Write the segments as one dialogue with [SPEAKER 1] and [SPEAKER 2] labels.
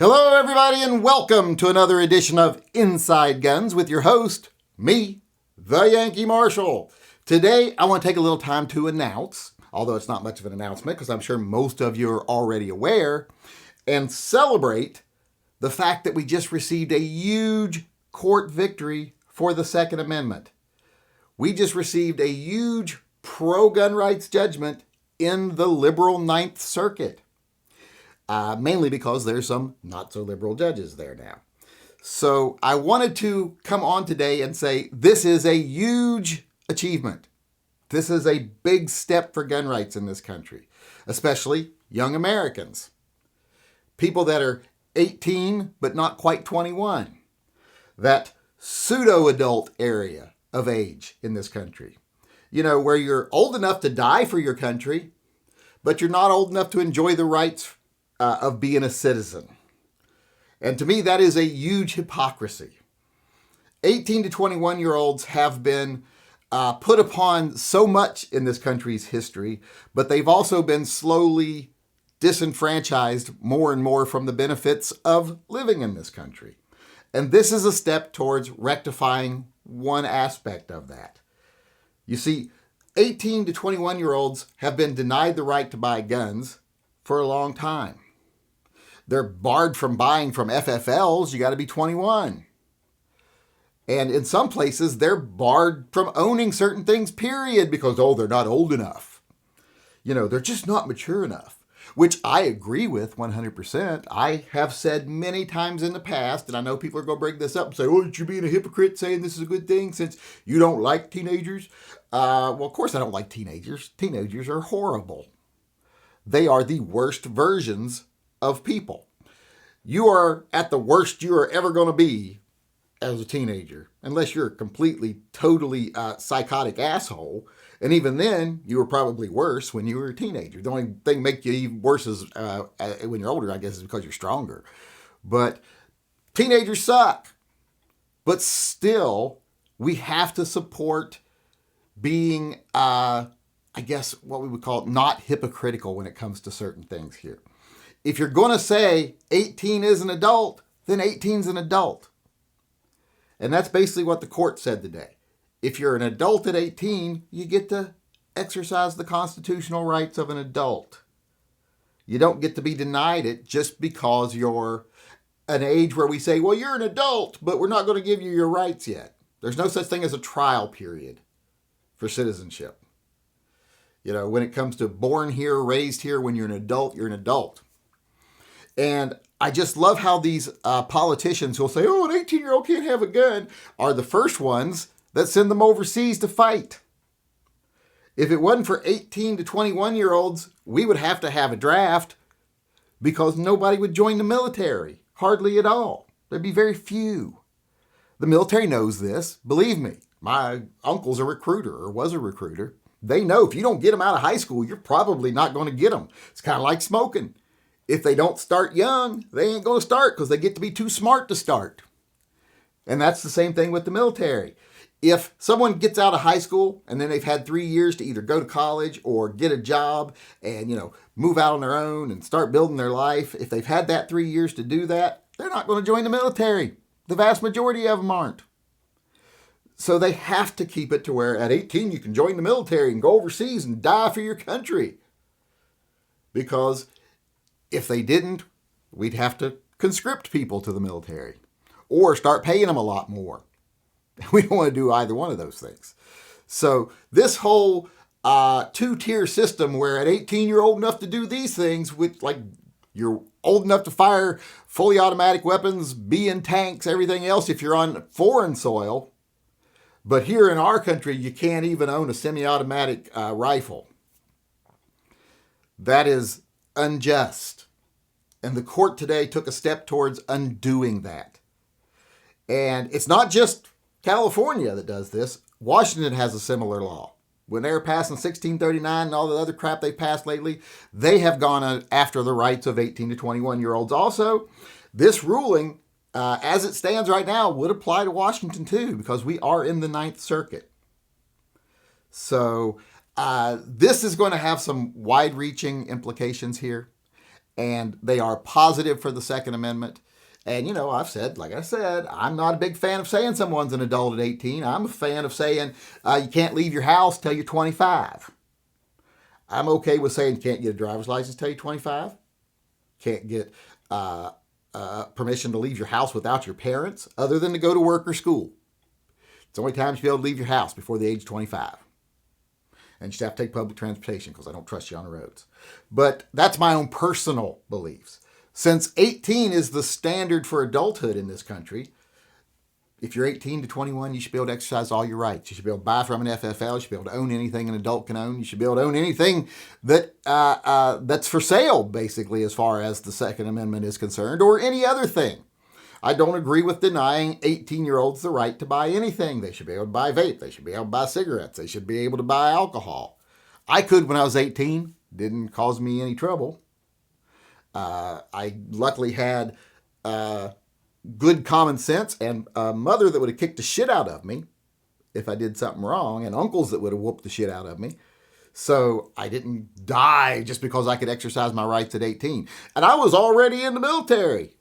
[SPEAKER 1] Hello, everybody, and welcome to another edition of Inside Guns with your host, me, the Yankee Marshal. Today, I want to take a little time to announce, although it's not much of an announcement because I'm sure most of you are already aware, and celebrate the fact that we just received a huge court victory for the Second Amendment. We just received a huge pro-gun rights judgment in the liberal Ninth Circuit. Mainly because there's some not so liberal judges there now. So I wanted to come on today and say this is a huge achievement. This is a big step for gun rights in this country, especially young Americans. People that are 18 but not quite 21. That pseudo-adult area of age in this country. You know, where you're old enough to die for your country, but you're not old enough to enjoy the rights of being a citizen. And to me, that is a huge hypocrisy. 18 to 21-year-olds have been put upon so much in this country's history, but they've also been slowly disenfranchised more and more from the benefits of living in this country. And this is a step towards rectifying one aspect of that. You see, 18 to 21-year-olds have been denied the right to buy guns for a long time. They're barred from buying from FFLs. You got to be 21. And in some places, they're barred from owning certain things, period, because, they're not old enough. You know, they're just not mature enough, which I agree with 100%. I have said many times in the past, and I know people are going to bring this up and say, you're being a hypocrite saying this is a good thing since you don't like teenagers. Well, of course I don't like teenagers. Teenagers are horrible. They are the worst versions of people. You are at the worst you are ever going to be as a teenager, unless you're a completely, totally psychotic asshole. And even then, you were probably worse when you were a teenager. The only thing make you even worse is when you're older, I guess, is because you're stronger. But teenagers suck. But still, we have to support being, I guess, what we would call not hypocritical when it comes to certain things here. If you're going to say 18 is an adult, then 18 is an adult. And that's basically what the court said today. If you're an adult at 18, you get to exercise the constitutional rights of an adult. You don't get to be denied it just because you're an age where we say, you're an adult, but we're not going to give you your rights yet. There's no such thing as a trial period for citizenship. You know, when it comes to born here, raised here, when you're an adult, you're an adult. And I just love how these politicians who will say, an 18-year-old can't have a gun, are the first ones that send them overseas to fight. If it wasn't for 18 to 21-year-olds, we would have to have a draft because nobody would join the military, hardly at all. There'd be very few. The military knows this. Believe me, my uncle's a recruiter or was a recruiter. They know if you don't get them out of high school, you're probably not going to get them. It's kind of like smoking. If they don't start young, they ain't going to start because they get to be too smart to start. And that's the same thing with the military. If someone gets out of high school and then they've had 3 years to either go to college or get a job and, move out on their own and start building their life, if they've had that 3 years to do that, they're not going to join the military. The vast majority of them aren't. So they have to keep it to where at 18 you can join the military and go overseas and die for your country. Because if they didn't, we'd have to conscript people to the military or start paying them a lot more. We don't want to do either one of those things. So this whole two-tier system where at 18 you're old enough to do these things, with like you're old enough to fire fully automatic weapons, be in tanks, everything else if you're on foreign soil. But here in our country, you can't even own a semi-automatic rifle. That is unjust. And the court today took a step towards undoing that. And it's not just California that does this. Washington has a similar law. When they were passing 1639 and all the other crap they passed lately, they have gone after the rights of 18 to 21-year-olds also. This ruling, as it stands right now, would apply to Washington too, because we are in the Ninth Circuit. So this is going to have some wide-reaching implications here. and they are positive for the Second Amendment. And, you know, I've said, like I said, I'm not a big fan of saying someone's an adult at 18. I'm a fan of saying you can't leave your house till you're 25. I'm okay with saying you can't get a driver's license till you're 25. Can't get permission to leave your house without your parents, other than to go to work or school. It's the only time you should be able to leave your house before the age of 25. And you should have to take public transportation because I don't trust you on the roads. But that's my own personal beliefs. Since 18 is the standard for adulthood in this country, if you're 18 to 21, you should be able to exercise all your rights. You should be able to buy from an FFL. You should be able to own anything an adult can own. You should be able to own anything that that's for sale, basically, as far as the Second Amendment is concerned, or any other thing. I don't agree with denying 18-year-olds the right to buy anything. They should be able to buy vape. They should be able to buy cigarettes. They should be able to buy alcohol. I could when I was 18. Didn't cause me any trouble. I luckily had good common sense and a mother that would have kicked the shit out of me if I did something wrong, and uncles that would have whooped the shit out of me. So I didn't die just because I could exercise my rights at 18. And I was already in the military.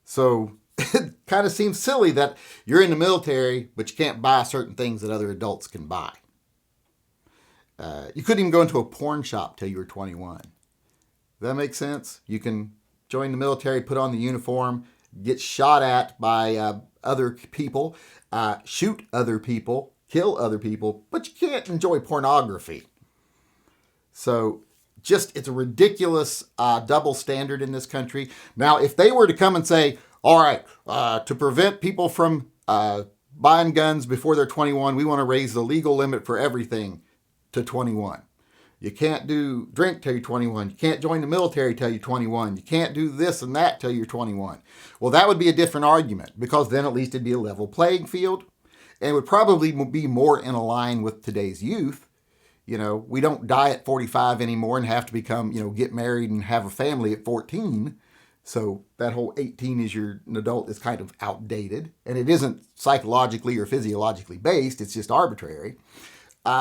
[SPEAKER 1] So it kind of seems silly that you're in the military, but you can't buy certain things that other adults can buy. You couldn't even go into a porn shop till you were 21. Does that make sense? You can join the military, put on the uniform, get shot at by other people, shoot other people, kill other people, but you can't enjoy pornography. So it's a ridiculous double standard in this country. Now, if they were to come and say, all right, to prevent people from buying guns before they're 21, we want to raise the legal limit for everything to 21. You can't drink till you're 21. You can't join the military till you're 21. You can't do this and that till you're 21. Well, that would be a different argument, because then at least it'd be a level playing field, and it would probably be more in line with today's youth. You know, we don't die at 45 anymore and have to become, get married and have a family at 14. So that whole 18 is you're an adult is kind of outdated, and it isn't psychologically or physiologically based. It's just arbitrary.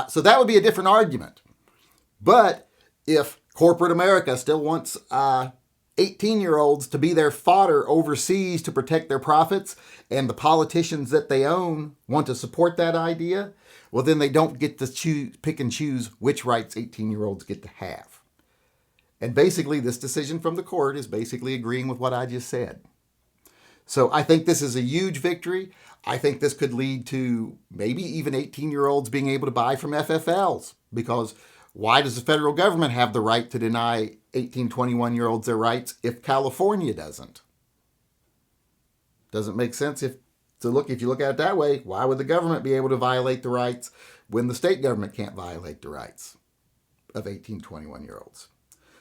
[SPEAKER 1] So that would be a different argument. But if corporate America still wants 18-year-olds to be their fodder overseas to protect their profits, and the politicians that they own want to support that idea, well, then they don't get to pick and choose which rights 18-year-olds get to have. And basically, this decision from the court is basically agreeing with what I just said. So I think this is a huge victory. I think this could lead to maybe even 18-year-olds being able to buy from FFLs, because why does the federal government have the right to deny 18, 21-year-olds their rights if California doesn't? Doesn't make sense if you look at it that way. Why would the government be able to violate the rights when the state government can't violate the rights of 18, 21-year-olds?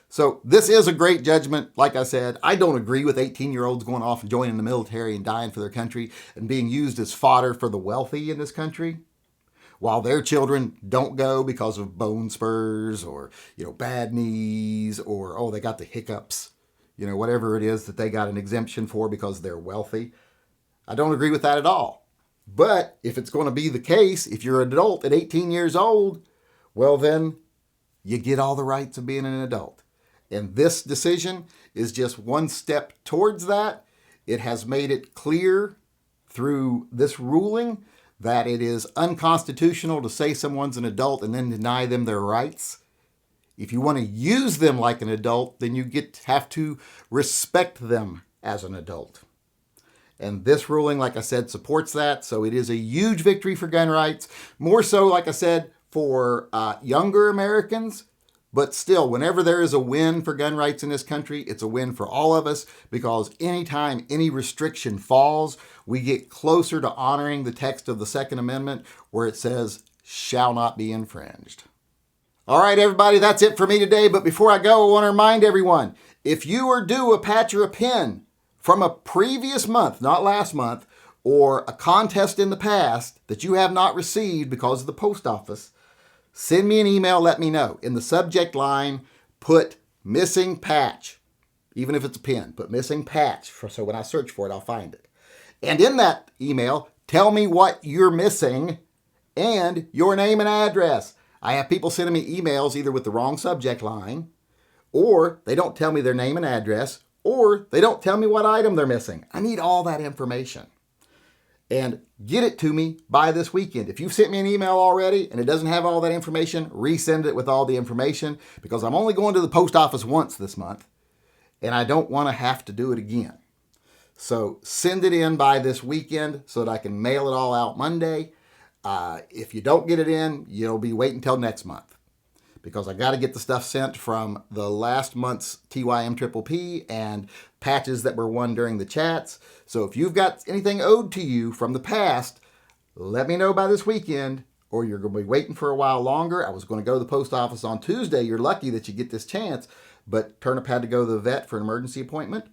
[SPEAKER 1] So this is a great judgment. Like I said, I don't agree with 18-year-olds going off and joining the military and dying for their country and being used as fodder for the wealthy in this country, while their children don't go because of bone spurs or, bad knees, or, they got the hiccups, whatever it is that they got an exemption for because they're wealthy. I don't agree with that at all. But if it's going to be the case, if you're an adult at 18 years old, well, then you get all the rights of being an adult. And this decision is just one step towards that. It has made it clear through this ruling that it is unconstitutional to say someone's an adult and then deny them their rights. If you want to use them like an adult, then you have to respect them as an adult. And this ruling, like I said, supports that. So it is a huge victory for gun rights. More so, like I said, for younger Americans. But still, whenever there is a win for gun rights in this country, it's a win for all of us, because anytime any restriction falls, we get closer to honoring the text of the Second Amendment, where it says, shall not be infringed. All right, everybody, that's it for me today. But before I go, I want to remind everyone, if you are due a patch or a pin from a previous month, not last month, or a contest in the past that you have not received because of the post office, send me an email, let me know. In the subject line, put missing patch. Even if it's a pin, put missing patch, so when I search for it, I'll find it. And in that email, tell me what you're missing and your name and address. I have people sending me emails either with the wrong subject line or they don't tell me their name and address, or they don't tell me what item they're missing. I need all that information. And get it to me by this weekend. If you've sent me an email already and it doesn't have all that information, resend it with all the information, because I'm only going to the post office once this month and I don't want to have to do it again. So send it in by this weekend so that I can mail it all out Monday. If you don't get it in, you'll be waiting until next month, because I got to get the stuff sent from the last month's TYM and patches that were won during the chats. So if you've got anything owed to you from the past, let me know by this weekend, or you're going to be waiting for a while longer. I was going to go to the post office on Tuesday. You're lucky that you get this chance, but Turnip had to go to the vet for an emergency appointment.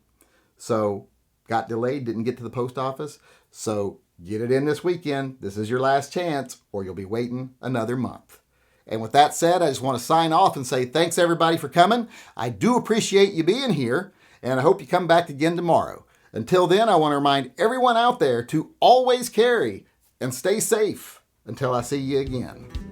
[SPEAKER 1] So got delayed, didn't get to the post office. So get it in this weekend. This is your last chance, or you'll be waiting another month. And with that said, I just want to sign off and say thanks everybody for coming. I do appreciate you being here, and I hope you come back again tomorrow. Until then, I want to remind everyone out there to always carry and stay safe until I see you again.